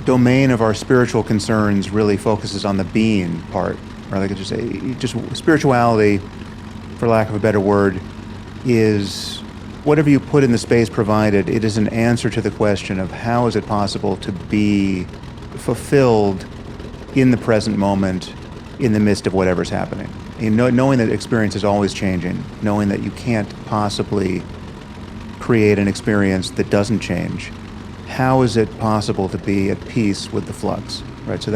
domain of our spiritual concerns really focuses on the being part, or like I just say, just spirituality, for lack of a better word, is whatever you put in the space provided. It is an answer to the question of how is it possible to be fulfilled in the present moment, in the midst of whatever's happening. Knowing that experience is always changing, knowing that you can't possibly create an experience that doesn't change. How is it possible to be at peace with the flux, right? So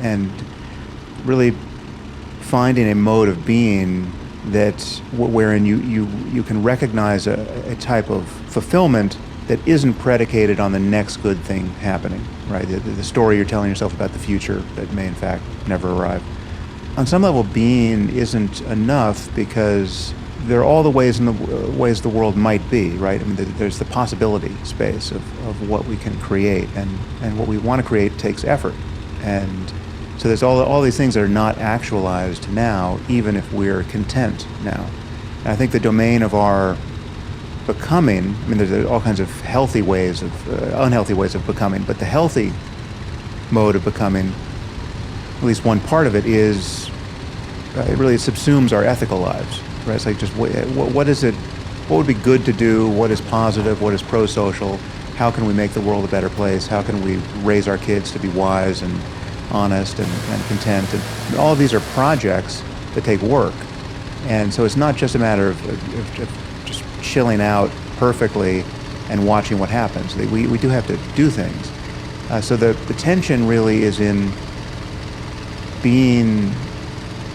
and really finding a mode of being that wherein you can recognize a type of fulfillment that isn't predicated on the next good thing happening, right? The story you're telling yourself about the future that may in fact never arrive. On some level, being isn't enough because there are all the ways the world might be, right? I mean, there's the possibility space of what we can create, and what we want to create takes effort. And so there's all these things that are not actualized now, even if we're content now. And I think the domain of our becoming, I mean, there's all kinds of healthy ways unhealthy ways of becoming, but the healthy mode of becoming, at least one part of it is, it really subsumes our ethical lives, right? It's like just what is it, what would be good to do, what is positive, what is pro-social, how can we make the world a better place, how can we raise our kids to be wise and honest and content, and all of these are projects that take work. And so it's not just a matter of just chilling out perfectly and watching what happens. We do have to do things. So the tension really is in being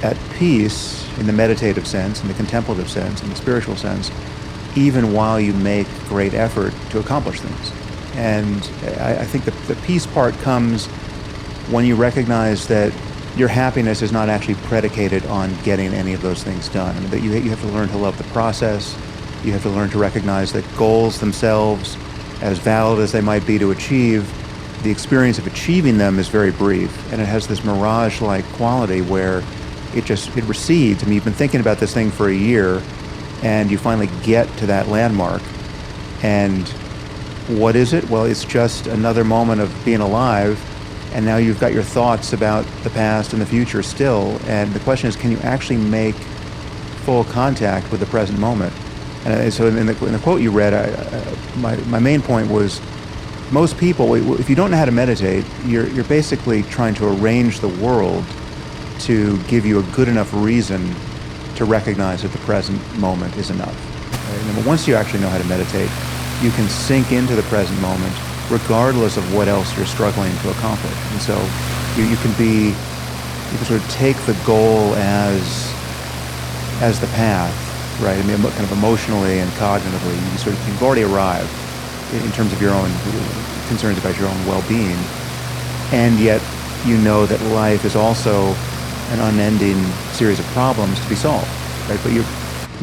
at peace in the meditative sense, in the contemplative sense, in the spiritual sense, even while you make great effort to accomplish things. And I think the peace part comes when you recognize that your happiness is not actually predicated on getting any of those things done. I mean, that you have to learn to love the process. You have to learn to recognize that goals themselves, as valid as they might be to achieve, the experience of achieving them is very brief, and it has this mirage-like quality where it recedes. I mean, you've been thinking about this thing for a year, and you finally get to that landmark, and what is it? Well, it's just another moment of being alive, and now you've got your thoughts about the past and the future still, and the question is, can you actually make full contact with the present moment? And so in the quote you read, my main point was, most people, if you don't know how to meditate, you're basically trying to arrange the world to give you a good enough reason to recognize that the present moment is enough. Right? And once you actually know how to meditate, you can sink into the present moment regardless of what else you're struggling to accomplish. And so you can sort of take the goal as the path, right? I mean, kind of emotionally and cognitively, you've already arrived in terms of your own concerns about your own well-being, and yet you know that life is also an unending series of problems to be solved, right? But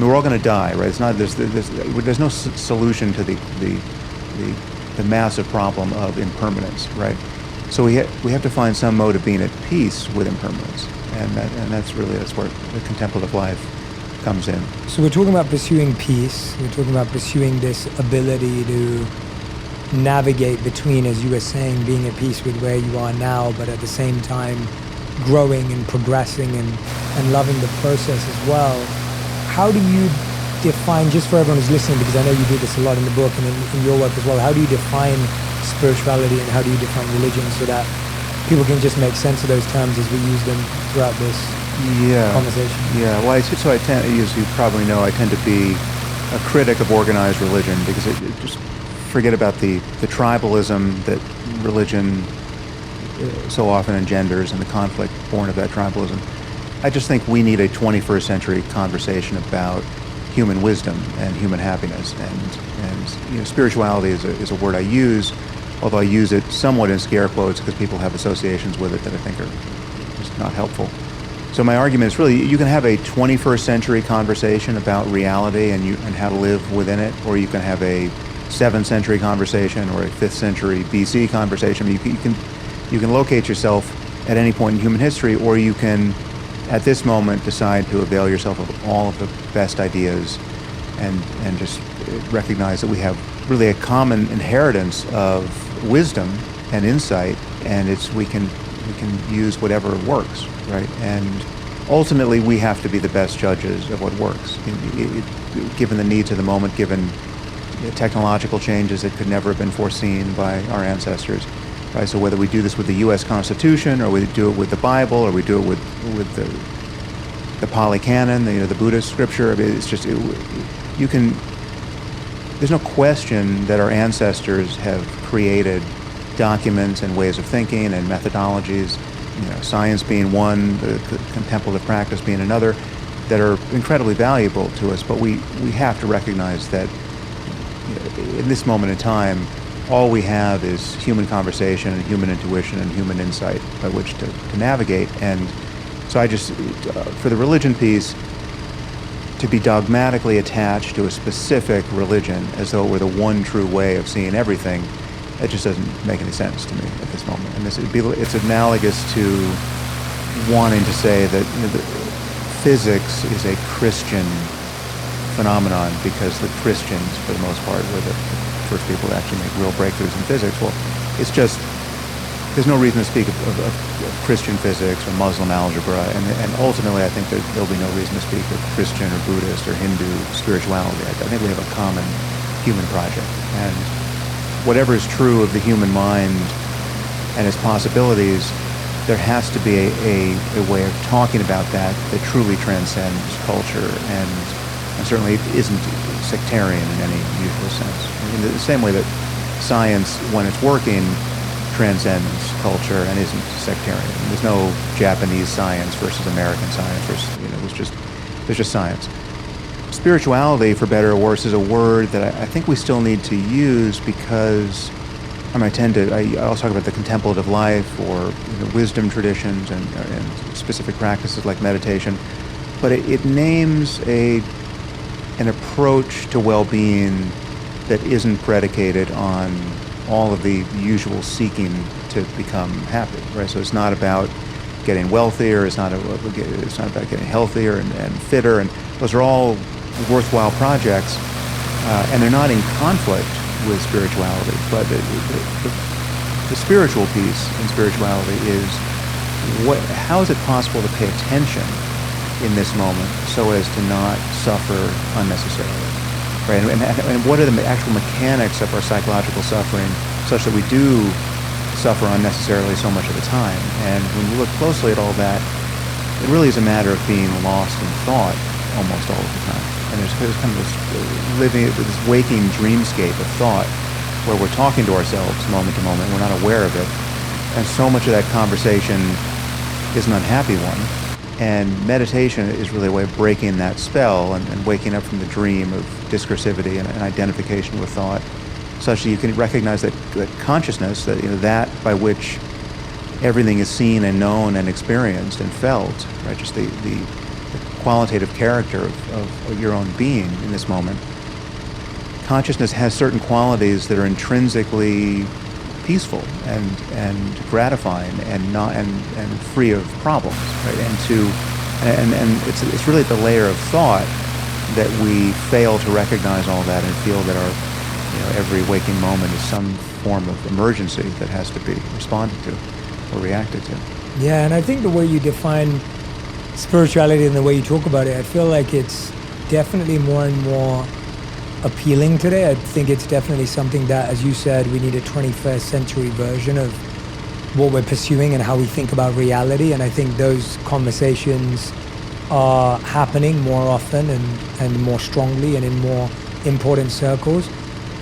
we're all going to die, right? It's not there's no solution to the massive problem of impermanence, right? So we have to find some mode of being at peace with impermanence, and that's where the contemplative life comes in. So we're talking about pursuing peace. We're talking about pursuing this ability to navigate between, as you were saying, being at peace with where you are now, but at the same time growing and progressing and loving the process as well. How do you define, just for everyone who's listening, because I know you do this a lot in the book and in your work as well, how do you define spirituality and how do you define religion so that people can just make sense of those terms as we use them throughout this conversation? Yeah, well, I tend, as you probably know, I tend to be a critic of organized religion because it just forget about the tribalism that religion so often engenders and the conflict born of that tribalism. I just think we need a 21st century conversation about human wisdom and human happiness, and spirituality is a word I use, although I use it somewhat in scare quotes because people have associations with it that I think are just not helpful. So my argument is really, you can have a 21st century conversation about reality and how to live within it, or you can have a 7th century conversation or a 5th century BC conversation. I mean, you can locate yourself at any point in human history, or you can, at this moment, decide to avail yourself of all of the best ideas and just recognize that we have really a common inheritance of wisdom and insight, and we can use whatever works, right? And ultimately, we have to be the best judges of what works, given the needs of the moment, given technological changes that could never have been foreseen by our ancestors. Right? So whether we do this with the U.S. Constitution, or we do it with the Bible, or we do it with the Pali Canon, the Buddhist scripture, it's just you can. There's no question that our ancestors have created documents and ways of thinking and methodologies, science being one, the contemplative practice being another, that are incredibly valuable to us. But we have to recognize that in this moment in time, all we have is human conversation and human intuition and human insight by which to navigate. And so I just, for the religion piece, to be dogmatically attached to a specific religion as though it were the one true way of seeing everything, it just doesn't make any sense to me at this moment. And it's analogous to wanting to say that physics is a Christian phenomenon because the Christians, for the most part, were the first people to actually make real breakthroughs in physics. Well, it's just, there's no reason to speak of Christian physics or Muslim algebra, and ultimately I think there'll be no reason to speak of Christian or Buddhist or Hindu spirituality. I think we have a common human project, and whatever is true of the human mind and its possibilities, there has to be a way of talking about that truly transcends culture and certainly isn't sectarian in any usual sense. In the same way that science, when it's working, transcends culture and isn't sectarian. There's no Japanese science versus American science versus, there's just science. Spirituality, for better or worse, is a word that I think we still need to use because I also talk about the contemplative life or wisdom traditions and specific practices like meditation, but it names an approach to well-being that isn't predicated on all of the usual seeking to become happy, right? So it's not about getting wealthier, it's not about getting healthier and fitter, and those are all worthwhile projects, and they're not in conflict with spirituality. But the spiritual piece in spirituality is how is it possible to pay attention in this moment so as to not suffer unnecessarily, right? And what are the actual mechanics of our psychological suffering such that we do suffer unnecessarily so much of the time? And when you look closely at all that, it really is a matter of being lost in thought almost all of the time. And there's kind of this waking dreamscape of thought where we're talking to ourselves moment to moment, we're not aware of it. And so much of that conversation is an unhappy one. And meditation is really a way of breaking that spell and waking up from the dream of discursivity and identification with thought, such that you can recognize that consciousness, that by which everything is seen and known and experienced and felt, right? Just the qualitative character of your own being in this moment. Consciousness has certain qualities that are intrinsically peaceful and gratifying and free of problems, right? And it's really the layer of thought that we fail to recognize all that and feel that our every waking moment is some form of emergency that has to be responded to or reacted to. Yeah, and I think the way you define spirituality and the way you talk about it, I feel like it's definitely more and more appealing today. I think it's definitely something that, as you said, we need a 21st century version of what we're pursuing and how we think about reality. And I think those conversations are happening more often and more strongly and in more important circles.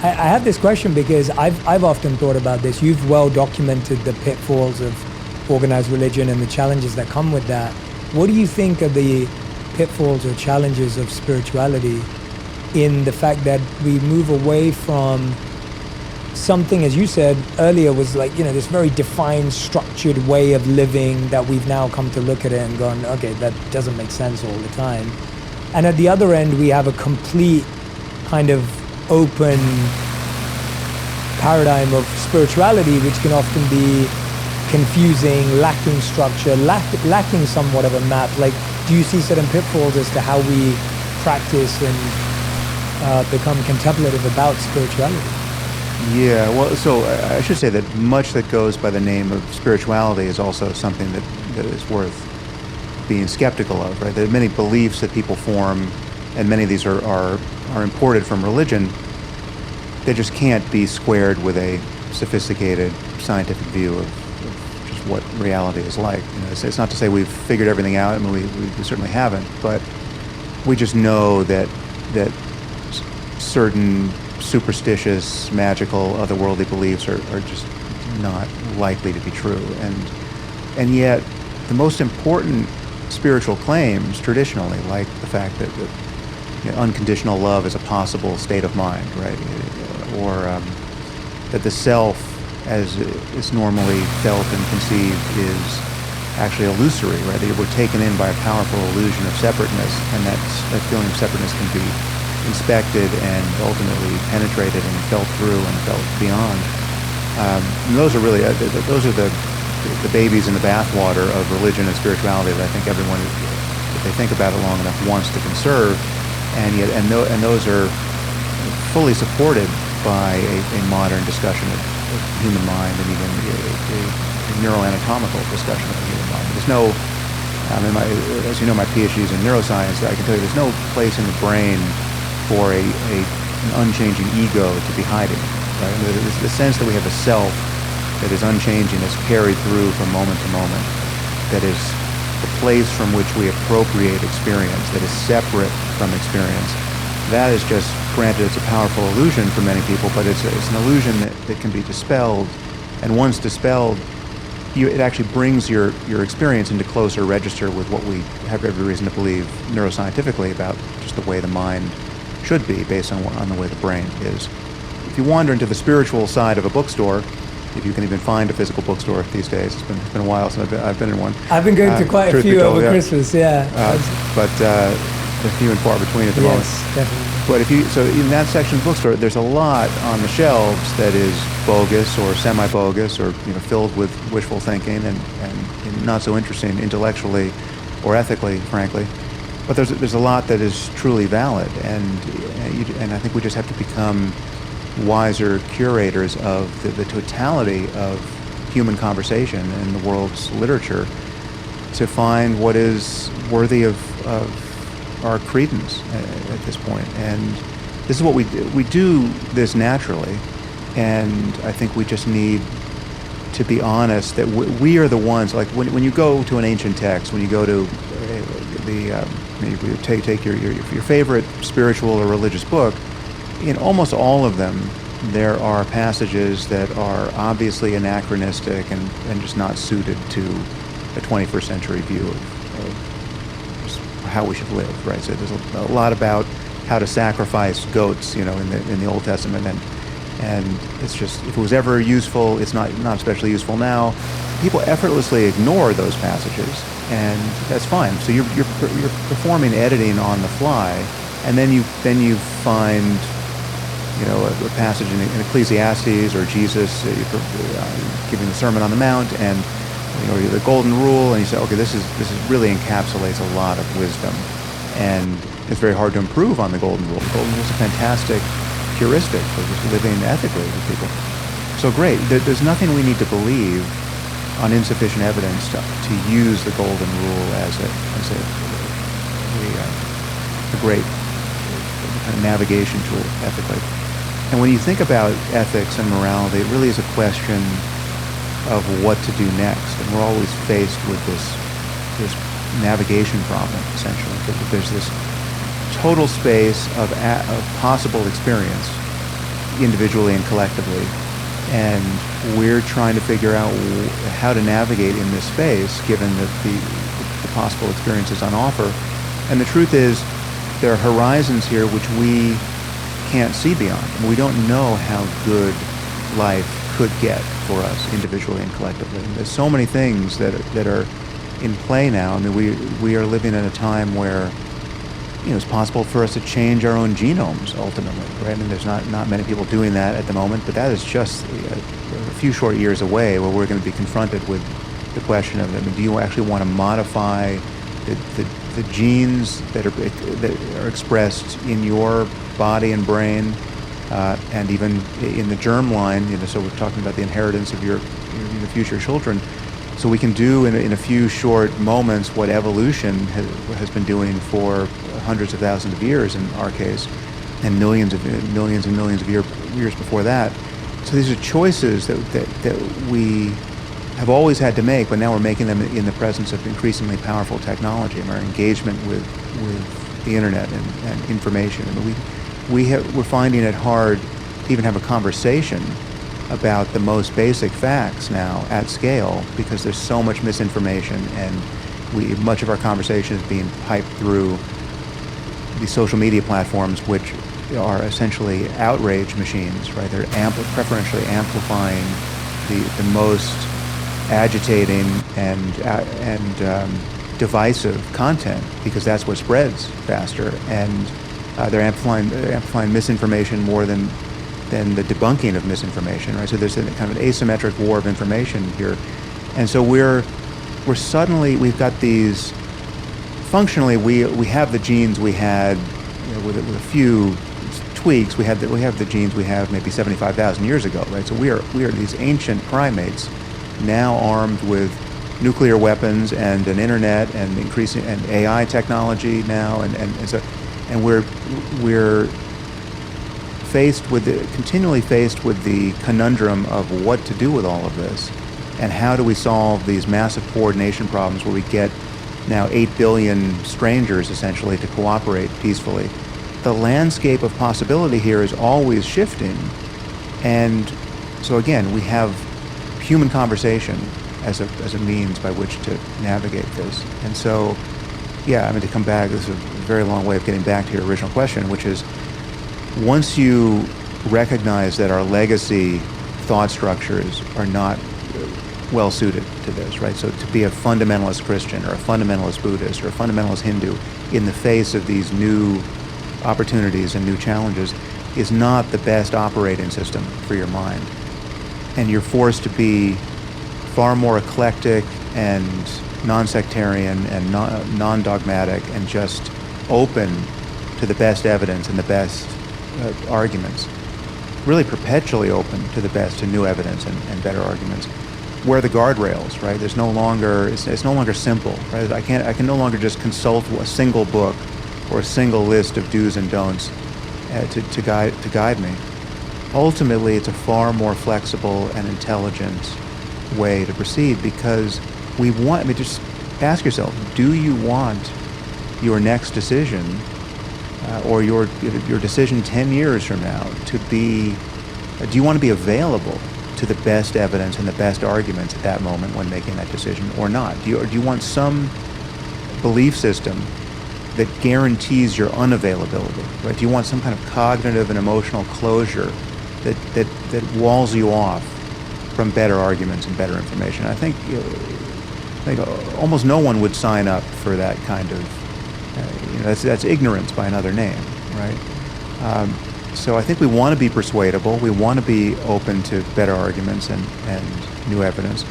I have this question because I've often thought about this. You've well documented the pitfalls of organized religion and the challenges that come with that. What do you think of the pitfalls or challenges of spirituality in the fact that we move away from something, as you said earlier, was like, this very defined, structured way of living that we've now come to look at it and gone, okay, that doesn't make sense all the time. And at the other end, we have a complete kind of open paradigm of spirituality, which can often be confusing, lacking structure, lacking somewhat of a map. Like, do you see certain pitfalls as to how we practice and become contemplative about spirituality? Yeah, well, so I should say that much that goes by the name of spirituality is also something that is worth being skeptical of, right? There are many beliefs that people form, and many of these are imported from religion. They just can't be squared with a sophisticated scientific view of just what reality is like. You know, it's not to say we've figured everything out. I mean, we certainly haven't, but we just know that certain superstitious, magical, otherworldly beliefs are just not likely to be true. And yet, the most important spiritual claims traditionally, like the fact that unconditional love is a possible state of mind, right? Or that the self, as is normally felt and conceived, is actually illusory, right? That we're taken in by a powerful illusion of separateness, and that feeling of separateness can be inspected and ultimately penetrated and felt through and felt beyond. And those are really those are the babies in the bathwater of religion and spirituality that I think everyone, if they think about it long enough, wants to conserve, and those are fully supported by a modern discussion of human mind and even a neuroanatomical discussion of the human mind. There's no, as you know, my PhD is in neuroscience. I can tell you there's no place in the brain for an unchanging ego to be hiding. Right? I mean, the sense that we have a self that is unchanging, is carried through from moment to moment, that is the place from which we appropriate experience, that is separate from experience. That is just, granted, it's a powerful illusion for many people, but it's an illusion that can be dispelled. And once dispelled, it actually brings your experience into closer register with what we have every reason to believe neuroscientifically about just the way the mind should be, based on the way the brain is. If you wander into the spiritual side of a bookstore, if you can even find a physical bookstore these days, it's been a while since I've been in one. I've been going to quite a few over Christmas, yeah. But they're few and far between at the moment. Yes, definitely. But so in that section of the bookstore, there's a lot on the shelves that is bogus or semi-bogus or filled with wishful thinking and not so interesting intellectually or ethically, frankly. But there's a lot that is truly valid, and I think we just have to become wiser curators of the totality of human conversation and the world's literature to find what is worthy of our credence at this point. And this is what we do. We do this naturally, and I think we just need to be honest that we are the ones, like when you go to an ancient text, when you go to you take your favorite spiritual or religious book, in almost all of them, there are passages that are obviously anachronistic and just not suited to a 21st century view of how we should live, right? So there's a lot about how to sacrifice goats, in the Old Testament, and it's just, if it was ever useful, it's not especially useful now. People effortlessly ignore those passages, and that's fine. So you're performing editing on the fly, and then you find a passage in Ecclesiastes or Jesus giving the Sermon on the Mount, and the Golden Rule, and you say, okay, this really encapsulates a lot of wisdom, and it's very hard to improve on the Golden Rule. The Golden Rule is a fantastic heuristic for just living ethically with people. So great. There's nothing we need to believe on insufficient evidence to use the Golden Rule as a great kind of navigation tool ethically. And when you think about ethics and morality, it really is a question of what to do next. And we're always faced with this navigation problem, essentially. There's this total space of possible experience, individually and collectively. And we're trying to figure out how to navigate in this space, given the possible experiences on offer. And the truth is, there are horizons here which we can't see beyond. We don't know how good life could get for us individually and collectively. And there's so many things that are in play now. I mean, we are living in a time where it's possible for us to change our own genomes ultimately, right? I mean, there's not many people doing that at the moment, but that is just a few short years away, where we're going to be confronted with the question of, do you actually want to modify the genes that are expressed in your body and brain and even in the germline, so we're talking about the inheritance of your future children. So we can do in a few short moments what evolution has been doing for hundreds of thousands of years in our case, and millions and millions of years before that. So these are choices that we have always had to make, but now we're making them in the presence of increasingly powerful technology and our engagement with the internet and information. I mean, we're finding it hard to even have a conversation about the most basic facts now at scale because there's so much misinformation, and much of our conversation is being piped through these social media platforms, which are essentially outrage machines, right? They're preferentially amplifying the most agitating and divisive content because that's what spreads faster, and they're amplifying misinformation more than the debunking of misinformation, right? So there's a kind of an asymmetric war of information here, and so we've got these. Functionally, we have the genes we had, with a few tweaks. We have the genes we have maybe 75,000 years ago, right? So we are these ancient primates now armed with nuclear weapons and an internet and increasing and AI technology now, and we're continually faced with the conundrum of what to do with all of this, and how do we solve these massive coordination problems where we get now 8 billion strangers essentially to cooperate peacefully. The landscape of possibility here is always shifting, and so again we have human conversation as a means by which to navigate this. And so, to come back, this is a very long way of getting back to your original question, which is, once you recognize that our legacy thought structures are not well suited to this, right? So to be a fundamentalist Christian or a fundamentalist Buddhist or a fundamentalist Hindu in the face of these new opportunities and new challenges is not the best operating system for your mind. And you're forced to be far more eclectic and non-sectarian and non-dogmatic and just open to the best evidence and the best arguments, really perpetually open to to new evidence and better arguments. Where the guardrails, right? It's no longer simple, right? I can no longer just consult a single book or a single list of do's and don'ts to guide me. Ultimately, it's a far more flexible and intelligent way to proceed because just ask yourself, do you want your next decision or your decision 10 years from now do you want to be available to the best evidence and the best arguments at that moment when making that decision or not? Do you want some belief system that guarantees your unavailability, right? Do you want some kind of cognitive and emotional closure that walls you off from better arguments and better information? I think almost no one would sign up for that kind of, that's ignorance by another name, right? So I think we want to be persuadable. We want to be open to better arguments and new evidence.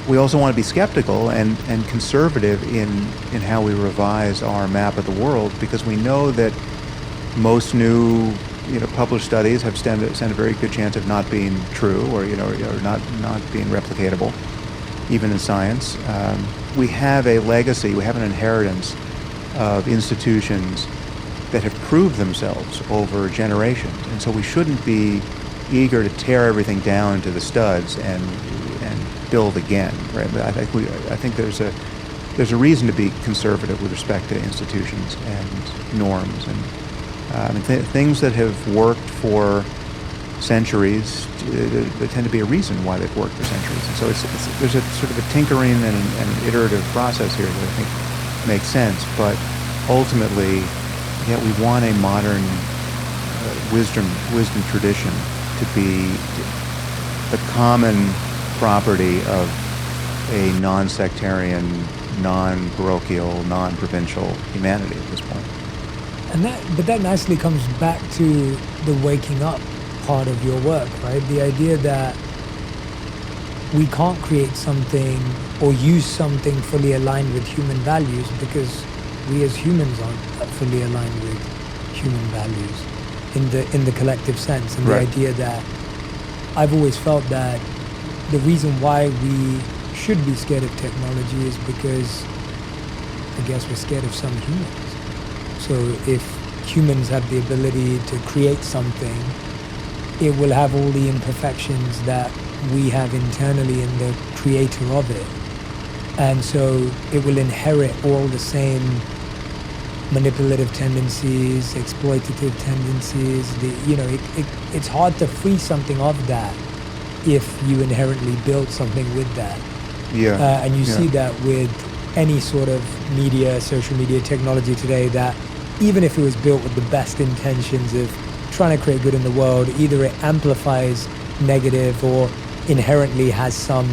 We also want to be skeptical and conservative in how we revise our map of the world, because we know that most new published studies have stand a very good chance of not being true or not being replicatable, even in science. We have a legacy, we have an inheritance of institutions that have proved themselves over generations, and so we shouldn't be eager to tear everything down to the studs and build again, right? But I think there's a reason to be conservative with respect to institutions and norms, and things that have worked for centuries. There tend to be a reason why they've worked for centuries, and so there's a sort of a tinkering and an iterative process here that I think makes sense, but ultimately. Yet we want a modern wisdom tradition to be the common property of a non-sectarian, non-parochial, non-provincial humanity at this point. But that nicely comes back to the waking up part of your work, right? The idea that we can't create something or use something fully aligned with human values because we as humans aren't fully aligned with human values. in the collective sense, and the Right. idea that I've always felt that the reason why we should be scared of technology is because I guess we're scared of some humans. So if humans have the ability to create something, it will have all the imperfections that we have internally in the creator of it. And so it will inherit all the same manipulative tendencies, exploitative tendencies. It's hard to free something of that if you inherently build something with that. Yeah. And you see that with any sort of media, social media technology today, that even if it was built with the best intentions of trying to create good in the world, either it amplifies negative or inherently has some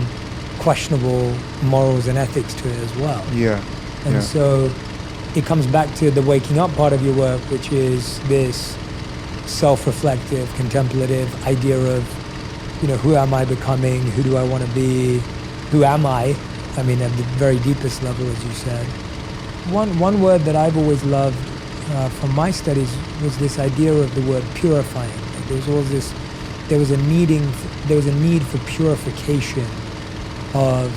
questionable morals and ethics to it as well. Yeah. And so it comes back to the waking up part of your work, which is this self-reflective, contemplative idea of, who am I becoming? Who do I want to be? Who am I? I mean, at the very deepest level, as you said. One word that I've always loved from my studies was this idea of the word purifying. Like there was a need for purification of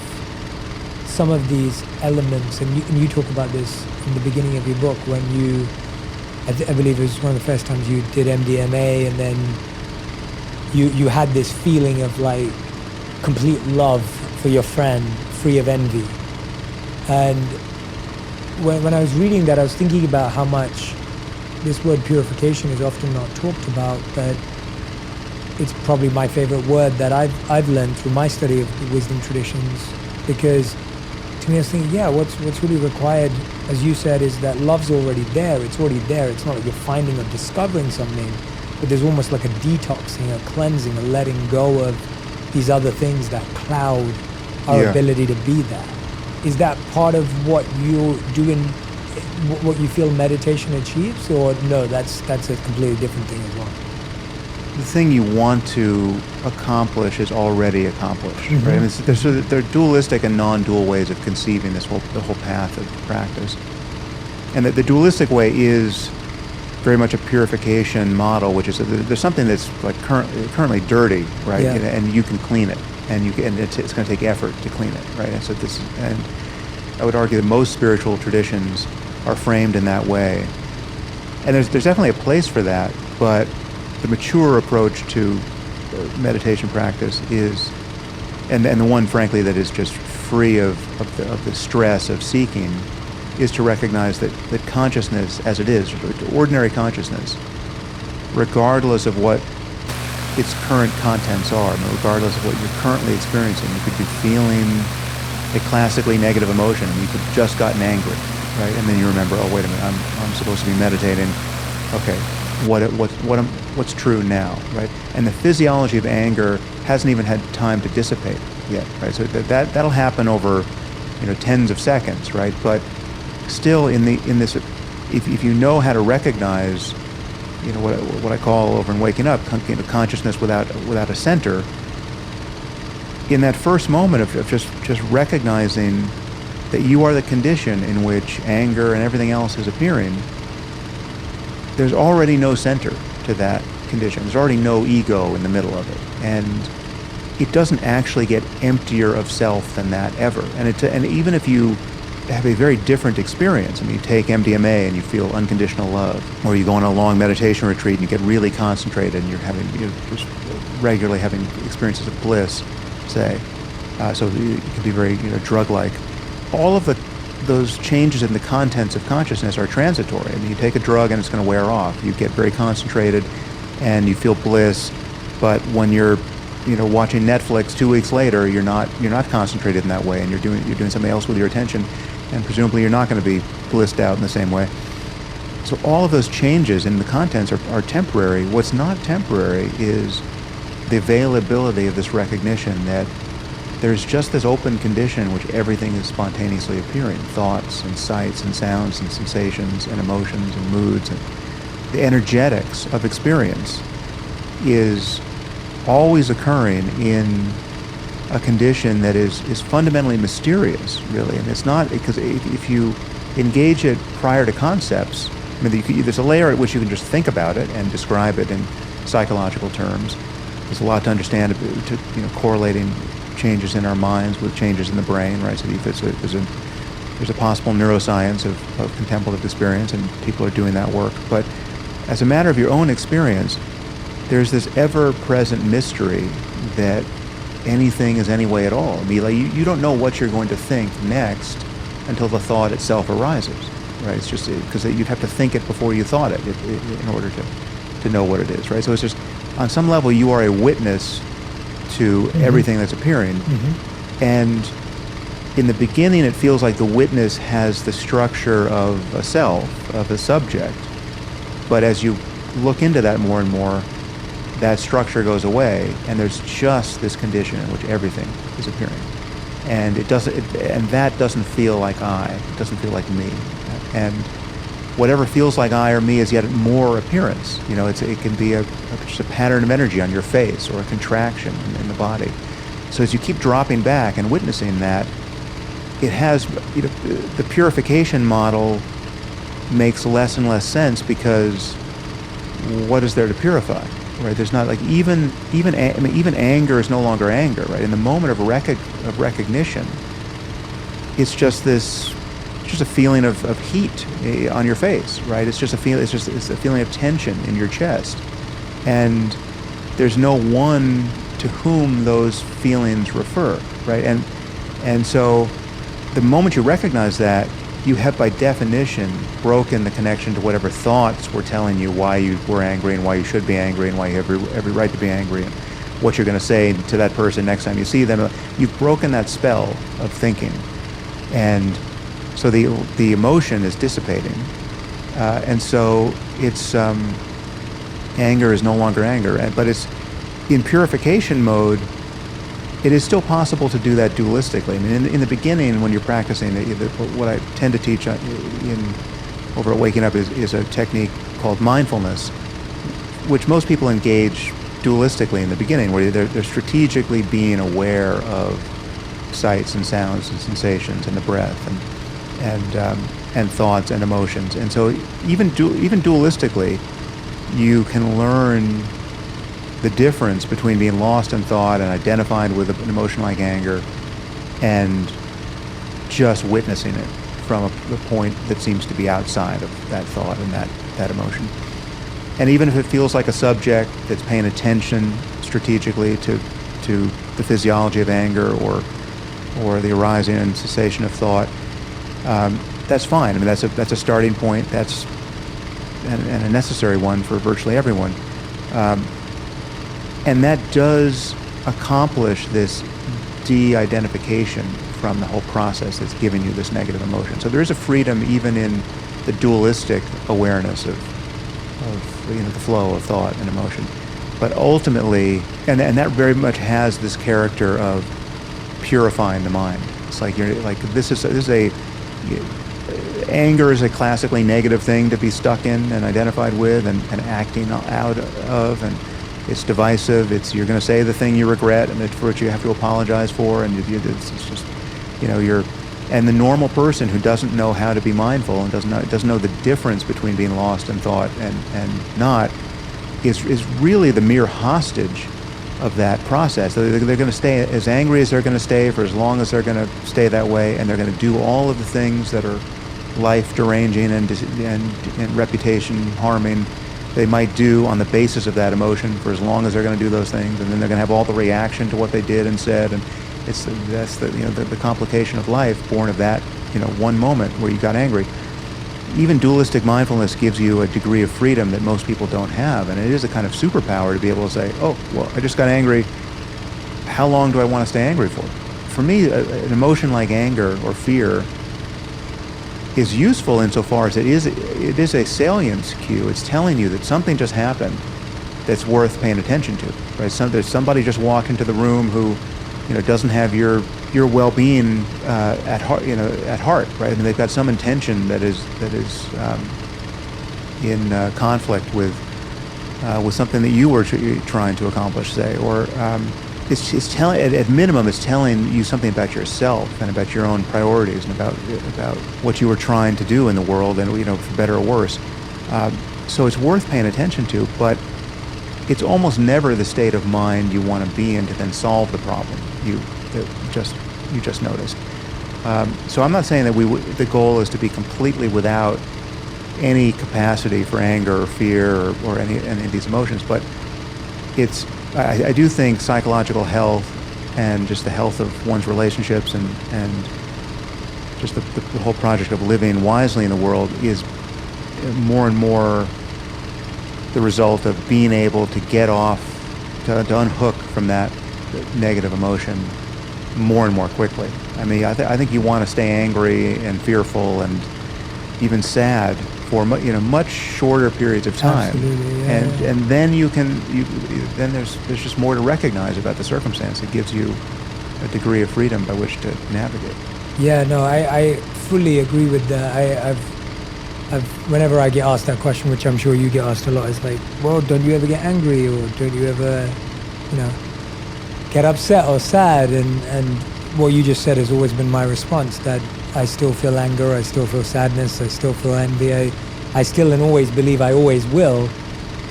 some of these elements, and you talk about this in the beginning of your book when I believe it was one of the first times you did MDMA, and then you had this feeling of like complete love for your friend, free of envy. And when I was reading that, I was thinking about how much this word purification is often not talked about, but it's probably my favorite word that I've learned through my study of the wisdom traditions, because to me I was thinking, what's really required, as you said, is that love's already there. It's already there. It's not like you're finding or discovering something, but there's almost like a detoxing, a cleansing, a letting go of these other things that cloud our ability to be that. Is that part of what you're doing, what you feel meditation achieves, or no, that's a completely different thing as well? The thing you want to accomplish is already accomplished, right? I mean, there are dualistic and non-dual ways of conceiving the whole path of practice. And the dualistic way is very much a purification model, which is there's something that's like currently dirty, right? Yeah. And you can clean it, and it's going to take effort to clean it, right? And so and I would argue that most spiritual traditions are framed in that way, and there's definitely a place for that, but the mature approach to meditation practice is, and the one, frankly, that is just free of the stress of seeking, is to recognize that consciousness as it is, ordinary consciousness, regardless of what its current contents are, regardless of what you're currently experiencing. You could be feeling a classically negative emotion, and you could have just gotten angry, right? And then you remember, oh, wait a minute, I'm supposed to be meditating. Okay, what's true now, right? And the physiology of anger hasn't even had time to dissipate yet, right? So that'll happen over, tens of seconds, right? But still, in this, if you know how to recognize, what I call over in Waking Up, consciousness without a center, in that first moment of just recognizing that you are the condition in which anger and everything else is appearing, there's already no center to that condition. There's already no ego in the middle of it, and it doesn't actually get emptier of self than that ever. And even if you have a very different experience, I mean, you take MDMA and you feel unconditional love, or you go on a long meditation retreat and you get really concentrated and you're just regularly having experiences of bliss, say. So it can be very drug-like. All of those changes in the contents of consciousness are transitory. I mean, you take a drug and it's going to wear off. You get very concentrated and you feel bliss, but when you're watching Netflix 2 weeks later, you're not concentrated in that way, and you're doing something else with your attention, and presumably you're not going to be blissed out in the same way. So all of those changes in the contents are temporary. What's not temporary is the availability of this recognition that there's just this open condition in which everything is spontaneously appearing. Thoughts and sights and sounds and sensations and emotions and moods, and the energetics of experience is always occurring in a condition that is fundamentally mysterious, really. And it's not, because if you engage it prior to concepts, there's a layer at which you can just think about it and describe it in psychological terms. There's a lot to understand, correlating changes in our minds with changes in the brain, right? So there's a possible neuroscience of contemplative experience, and people are doing that work. But as a matter of your own experience, there's this ever-present mystery that anything is any way at all. I mean, like, you don't know what you're going to think next until the thought itself arises, right? It's just because you'd have to think it before you thought it in order to know what it is, right? So it's just, on some level, you are a witness to everything that's appearing. And in the beginning, it feels like the witness has the structure of a self, of a subject. But as you look into that more and more, that structure goes away, and there's just this condition in which everything is appearing. And that doesn't feel like I. It doesn't feel like me. And whatever feels like I or me is yet more appearance. It can be just a pattern of energy on your face or a contraction in the body. So as you keep dropping back and witnessing that, it has, the purification model makes less and less sense, because what is there to purify, right? There's not, like, even anger is no longer anger, right? In the moment of recognition, it's just a feeling of heat on your face, right? It's a feeling of tension in your chest, and there's no one to whom those feelings refer, right? And so the moment you recognize that, you have by definition broken the connection to whatever thoughts were telling you why you were angry and why you should be angry and why you have every right to be angry and what you're going to say to that person next time you see them. You've broken that spell of thinking, and so the emotion is dissipating, and so it's anger is no longer anger, but it's in purification mode. It is still possible to do that dualistically. I mean, in the beginning, when you're practicing, what I tend to teach over at Waking Up is a technique called mindfulness, which most people engage dualistically in the beginning, where they're strategically being aware of sights and sounds and sensations and the breath and thoughts and emotions. And so even dualistically, you can learn the difference between being lost in thought and identified with an emotion like anger and just witnessing it from a point that seems to be outside of that thought and that emotion. And even if it feels like a subject that's paying attention strategically to the physiology of anger or the arising and cessation of thought, that's fine. I mean, that's a starting point. That's and a necessary one for virtually everyone. And that does accomplish this de-identification from the whole process that's giving you this negative emotion. So there is a freedom even in the dualistic awareness of the flow of thought and emotion. But ultimately, and that very much has this character of purifying the mind. It's like anger is a classically negative thing to be stuck in and identified with and acting out of, and it's divisive. You're going to say the thing you regret and for which you have to apologize for, and it's just, and the normal person who doesn't know how to be mindful and doesn't know the difference between being lost in thought and not, is really the mere hostage of that process. So they're going to stay as angry as they're going to stay for as long as they're going to stay that way, and they're going to do all of the things that are life deranging and reputation harming they might do on the basis of that emotion for as long as they're going to do those things, and then they're going to have all the reaction to what they did and said, and that's the complication of life born of that one moment where you got angry. Even dualistic mindfulness gives you a degree of freedom that most people don't have, and it is a kind of superpower to be able to say, oh, well, I just got angry. How long do I want to stay angry for? For me, an emotion like anger or fear is useful insofar as it is a salience cue. It's telling you that something just happened that's worth paying attention to, right? There's somebody just walked into the room who, doesn't have your well-being at heart, right? I mean, they've got some intention that is in conflict with something that you were trying to accomplish, say, or it's telling, at minimum, it's telling you something about yourself and about your own priorities and about what you were trying to do in the world, and for better or worse. So it's worth paying attention to, but it's almost never the state of mind you want to be in to then solve the problem you just noticed. So I'm not saying that the goal is to be completely without any capacity for anger or fear or any of these emotions, but I do think psychological health and just the health of one's relationships and just the whole project of living wisely in the world is more and more the result of being able to get off, to unhook from that negative emotion more and more quickly. I mean, I think you want to stay angry and fearful and even sad for much shorter periods of time. Absolutely, yeah. And then then there's just more to recognize about the circumstance. It gives you a degree of freedom by which to navigate. Yeah, no, I fully agree with that. Whenever I get asked that question, which I'm sure you get asked a lot, it's like, well, don't you ever get angry, or don't you ever, get upset or sad? And what you just said has always been my response, that I still feel anger, I still feel sadness, I still feel envy. I still and always believe I always will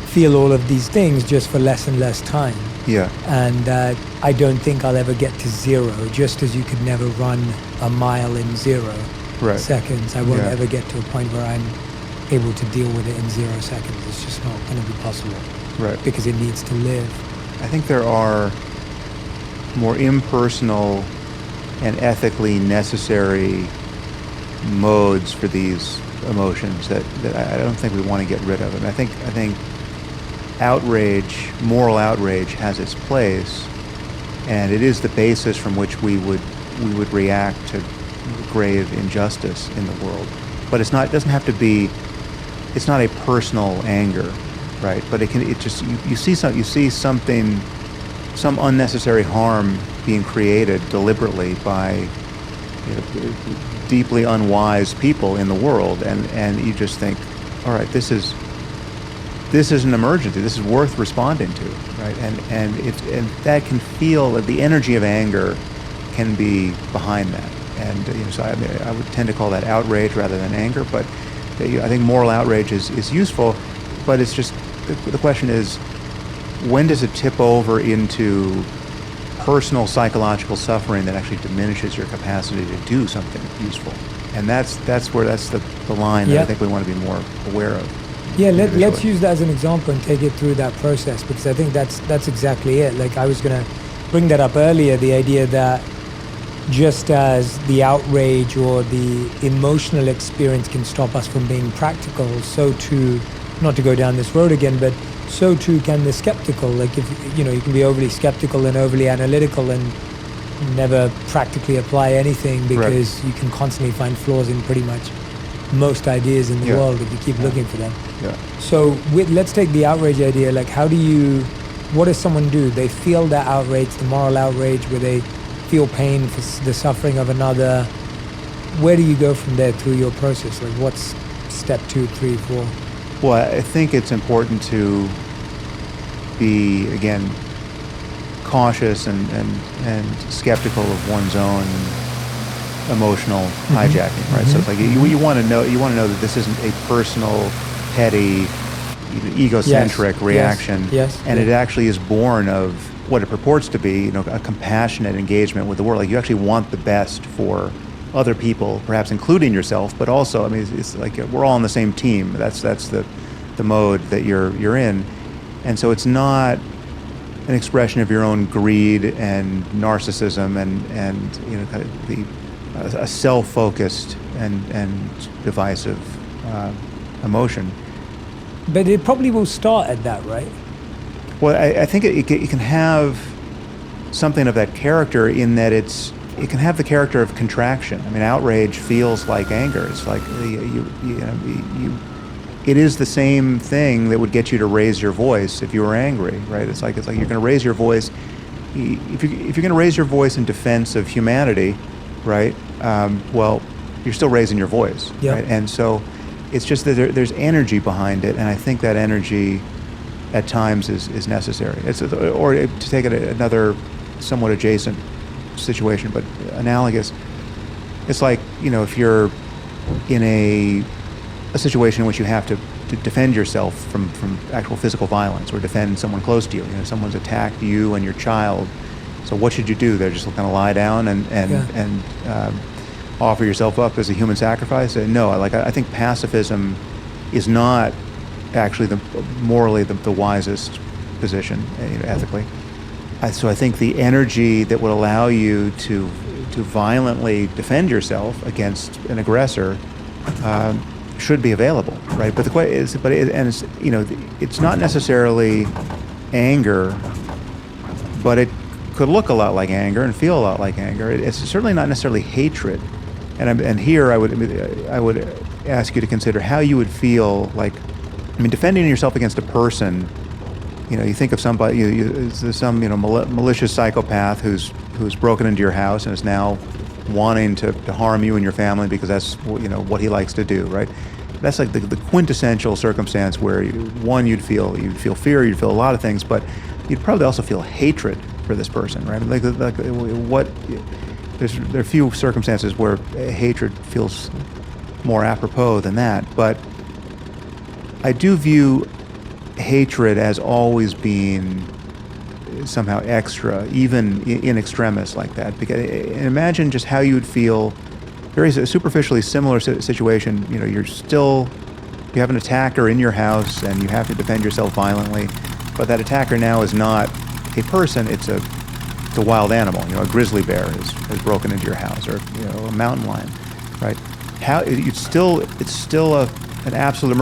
feel all of these things, just for less and less time. Yeah. And I don't think I'll ever get to zero, just as you could never run a mile in 0 seconds. I won't ever get to a point where I'm able to deal with it in 0 seconds. It's just not going to be possible. Right. Because it needs to live. I think there are more impersonal and ethically necessary modes for these emotions that I don't think we want to get rid of. And I think outrage, moral outrage, has its place, and it is the basis from which we would react to grave injustice in the world. But it doesn't have to be. It's not a personal anger, right? But you see something, some unnecessary harm being created deliberately by deeply unwise people in the world, and you just think, all right, this is an emergency. This is worth responding to, right? And that can feel that the energy of anger can be behind that. And so I would tend to call that outrage rather than anger. But I think moral outrage is useful. But it's just the question is, when does it tip over into personal psychological suffering that actually diminishes your capacity to do something useful? And that's the line that I think we want to be more aware of. Yeah, let's use that as an example and take it through that process, because I think that's exactly it. Like, I was going to bring that up earlier, the idea that just as the outrage or the emotional experience can stop us from being practical, so too, not to go down this road again, but so too can the skeptical. Like, if you can be overly skeptical and overly analytical and never practically apply anything, because you can constantly find flaws in pretty much most ideas in the world if you keep looking for them. Yeah. So let's take the outrage idea. Like, what does someone do? They feel that outrage, the moral outrage, where they feel pain for the suffering of another. Where do you go from there through your process? Like, what's step 2, 3, 4? Well, I think it's important to be, again, cautious and skeptical of one's own emotional hijacking, right? So it's like you want to know that this isn't a personal, petty, egocentric reaction, and it actually is born of what it purports to be, a compassionate engagement with the world. Like, you actually want the best for other people, perhaps including yourself, but also, I mean, it's like we're all on the same team. That's the mode that you're in, and so it's not an expression of your own greed and narcissism and kind of a self-focused and divisive emotion. But it probably will start at that, right? Well, I think it can have something of that character in that it can have the character of contraction. I mean, outrage feels like anger. It's like it is the same thing that would get you to raise your voice if you were angry, right? It's like you're going to raise your voice. If you're going to raise your voice in defense of humanity, right? Well, you're still raising your voice, right? And so it's just that there's energy behind it, and I think that energy at times is necessary. Or to take it another somewhat adjacent situation, but analogous. It's like, if you're in a situation in which you have to defend yourself from actual physical violence or defend someone close to you. You know, someone's attacked you and your child. So what should you do? They're just kind of lie down and offer yourself up as a human sacrifice? No, I think pacifism is not actually morally the wisest position, ethically. So I think the energy that would allow you to violently defend yourself against an aggressor should be available, right? But the question is, it's not necessarily anger, but it could look a lot like anger and feel a lot like anger. It's certainly not necessarily hatred. And here I would ask you to consider how you would feel like, defending yourself against a person. You think of somebody, some malicious psychopath who's broken into your house and is now wanting to harm you and your family because that's what he likes to do, right? That's like the quintessential circumstance where you'd feel fear, you'd feel a lot of things, but you'd probably also feel hatred for this person, right? There are few circumstances where hatred feels more apropos than that, but I do view hatred as always being somehow extra, even in extremis like that. Because imagine just how you would feel, very superficially similar situation. You have an attacker in your house and you have to defend yourself violently, but that attacker now is not a person; it's a wild animal. A grizzly bear has broken into your house, or a mountain lion, right? It's still an absolute